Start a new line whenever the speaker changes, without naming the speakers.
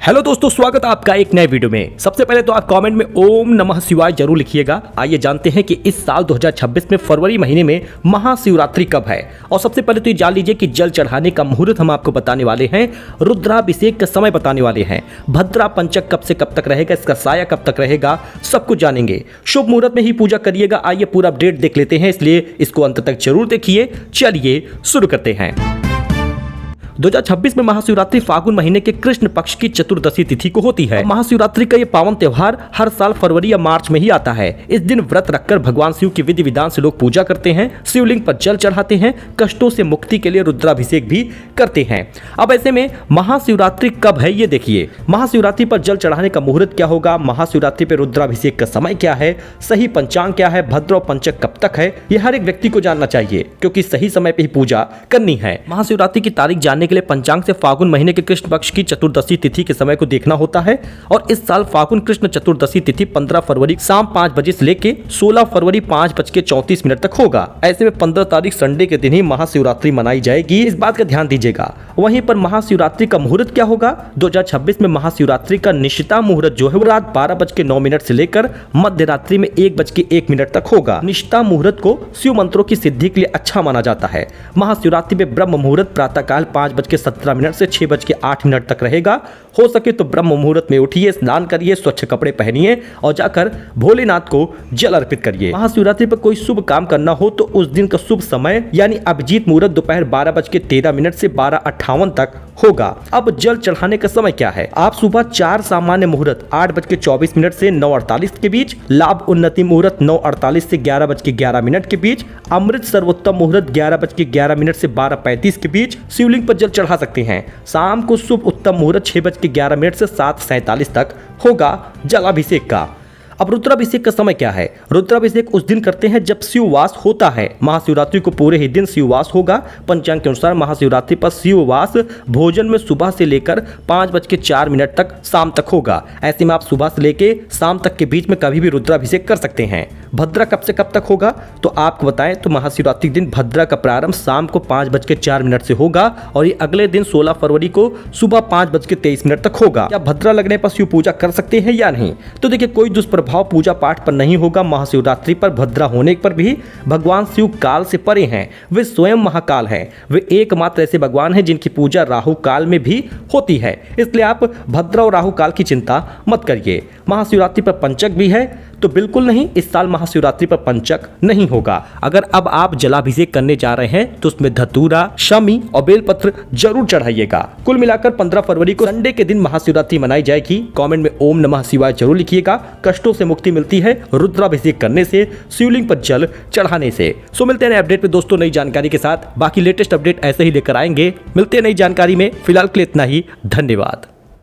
Hello दोस्तों, स्वागत है आपका एक नए वीडियो में। सबसे पहले तो आप कमेंट में ओम नमः शिवाय जरूर लिखिएगा। आइए जानते हैं कि इस साल 2026 में फरवरी महीने में महाशिवरात्रि कब है। और सबसे पहले तो ये जान लीजिए कि जल चढ़ाने का मुहूर्त हम आपको बताने वाले हैं, रुद्राभिषेक का समय बताने वाले हैं, भद्रा पंचक कब से कब तक रहेगा, इसका साया कब तक रहेगा, सब कुछ जानेंगे। शुभ मुहूर्त में ही पूजा करिएगा। आइए पूरा अपडेट देख लेते हैं, इसलिए इसको अंत तक जरूर देखिए। चलिए शुरू करते हैं। 2026 में महाशिवरात्रि फागुन महीने के कृष्ण पक्ष की चतुर्दशी तिथि को होती है। महाशिवरात्रि का ये पावन त्योहार हर साल फरवरी या मार्च में ही आता है। इस दिन व्रत रखकर भगवान शिव की विधि विधान से लोग पूजा करते हैं, शिवलिंग पर जल चढ़ाते हैं, कष्टों से मुक्ति के लिए रुद्राभिषेक भी करते हैं। अब ऐसे में महाशिवरात्रि कब है ये देखिए। महाशिवरात्रि पर जल चढ़ाने का मुहूर्त क्या होगा, महाशिवरात्रि पर रुद्राभिषेक का समय क्या है, सही पंचांग क्या है, भद्र और पंचक कब तक है, ये हर एक व्यक्ति को जानना चाहिए, क्योंकि सही समय पर ही पूजा करनी है। महाशिवरात्रि की तारीख जानने के लिए पंचांग से फागुन महीने के कृष्ण पक्ष की चतुर्दशी तिथि के समय को देखना होता है। और इस साल फागुन कृष्ण चतुर्दशी तिथि 15 फरवरी शाम 5 बजे से लेके 16 फरवरी 5:34 तक होगा। ऐसे में 15 तारीख संडे के दिन ही महाशिवरात्रि मनाई जाएगी, इस बात का ध्यान दीजिएगा। वहीं पर महाशिवरात्रि का मुहूर्त क्या होगा। 2026 में महाशिवरात्रि का निशिता मुहूर्त जो है वो रात 12:09 से लेकर मध्य रात्रि में 1:01 तक होगा। निशिता मुहूर्त को शिव मंत्रों की सिद्धि के लिए अच्छा माना जाता है। महाशिवरात्रि में ब्रह्म मुहूर्त प्रातःकाल 5:17 से 6:08 तक रहेगा। हो सके तो ब्रह्म मुहूर्त में उठिए, स्नान करिए, स्वच्छ कपड़े पहनिए और जाकर भोलेनाथ को जल अर्पित करिए। महाशिवरात्रि पर कोई शुभ काम करना हो तो उस दिन का शुभ समय यानी अभिजीत मुहूर्त दोपहर 12:13 से 12:58 तक होगा। अब जल चढ़ाने का समय क्या है। आप सुबह 4 सामान्य मुहूर्त 8:24 से 9:48 के बीच, लाभ उन्नति मुहूर्त 9:48 से 11:11 के बीच, अमृत सर्वोत्तम मुहूर्त 11:11 से 12:35 के बीच शिवलिंग पर जल चढ़ा सकते हैं। शाम को शुभ उत्तम मुहूर्त 6:11 से 7:47 तक होगा जलाभिषेक का। अब रुद्राभिषेक का समय क्या है। रुद्राभिषेक उस दिन करते हैं जब शिववास होता है। महाशिवरात्रि को पूरे ही दिन शिववास होगा। पंचांग के अनुसार महाशिवरात्रि पर शिववास भोजन में सुबह से लेकर 5:04 तक शाम तक होगा। ऐसे में आप सुबह से लेकर शाम तक के बीच में कभी भी रुद्राभिषेक कर सकते हैं। भद्रा कब से कब तक होगा तो आपको बताएं तो महाशिवरात्रि दिन भद्रा का प्रारंभ शाम को 5:04 से होगा और ये अगले दिन 16 फरवरी को सुबह 5:23 तक होगा। क्या भद्रा लगने पर शिव पूजा कर सकते हैं या नहीं। तो देखिए, कोई दुष्प्रभाव पूजा पाठ पर नहीं होगा। महाशिवरात्रि पर भद्रा होने पर भी भगवान शिव काल से परे हैं, वे स्वयं महाकाल हैं। वे एकमात्र ऐसे भगवान हैं जिनकी पूजा राहु काल में भी होती है, इसलिए आप भद्रा और राहु काल की चिंता मत करिए। महाशिवरात्रि पर पंचक भी है तो बिल्कुल नहीं, इस साल महाशिवरात्रि पर पंचक नहीं होगा। अगर अब आप जलाभिषेक करने जा रहे हैं तो उसमें धतूरा, शमी और बेलपत्र जरूर चढ़ाइएगा। कुल मिलाकर 15 फरवरी को संडे के दिन महाशिवरात्रि मनाई जाएगी। कमेंट में ओम नमः शिवाय जरूर लिखिएगा। कष्टों से मुक्ति मिलती है रुद्राभिषेक करने से, शिवलिंग पर जल चढ़ाने से। सो मिलते हैं नए अपडेट में दोस्तों, नई जानकारी के साथ। बाकी लेटेस्ट अपडेट ऐसे ही लेकर आएंगे। मिलते हैं नई जानकारी में, फिलहाल के लिए इतना ही। धन्यवाद।